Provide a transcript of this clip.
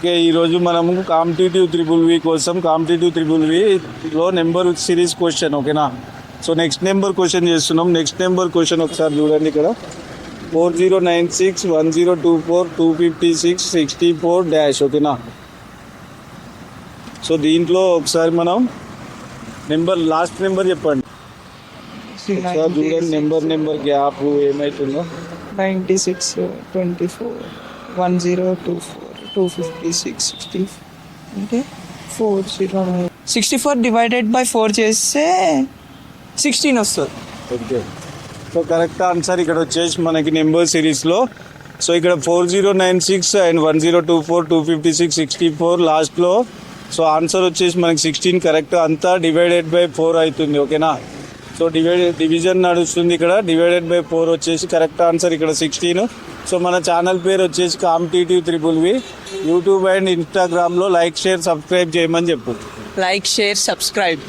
Okay, ఈరోజు మనము competitive triple V కోసం కాంపిటేటివ్ త్రిబుల్ విలో నెంబర్ సిరీస్ క్వశ్చన్. ఓకేనా? సో నెక్స్ట్ నెంబర్ క్వశ్చన్ చేస్తున్నాం. నెక్స్ట్ నెంబర్ క్వశ్చన్ ఒకసారి చూడండి ఇక్కడ. 40961024256664 ఓకేనా? సో దీంట్లో ఒకసారి మనం లాస్ట్ నెంబర్ చెప్పండి ఒకసారి చూడండి. నెంబర్ గ్యాప్ ఏమవుతుందో. 96 24 1024 256 60 అంటే 40 64 డివైడెడ్ బై 4 చేస్తే 16 వస్తుంది. ఓకే, సో కరెక్ట్ ఆన్సర్ ఇక్కడ వచ్చేసి మనకి నెంబర్ సిరీస్లో. సో ఇక్కడ 4096 అండ్ 1024 256 64 లాస్ట్లో. సో ఆన్సర్ వచ్చేసి మనకి 16 కరెక్ట్. అంతా డివైడెడ్ బై 4 అవుతుంది. ఓకేనా? సో డివిజన్ నడుస్తుంది ఇక్కడ. డివైడెడ్ బై 4 వచ్చేసి కరెక్ట్ ఆన్సర్ ఇక్కడ 16. సో మన ఛానల్ పేరు వచ్చేసి competitive triple V. YouTube and ఇన్స్టాగ్రామ్లో లైక్ షేర్ సబ్స్క్రైబ్ చేయమని చెప్పు. Like share subscribe.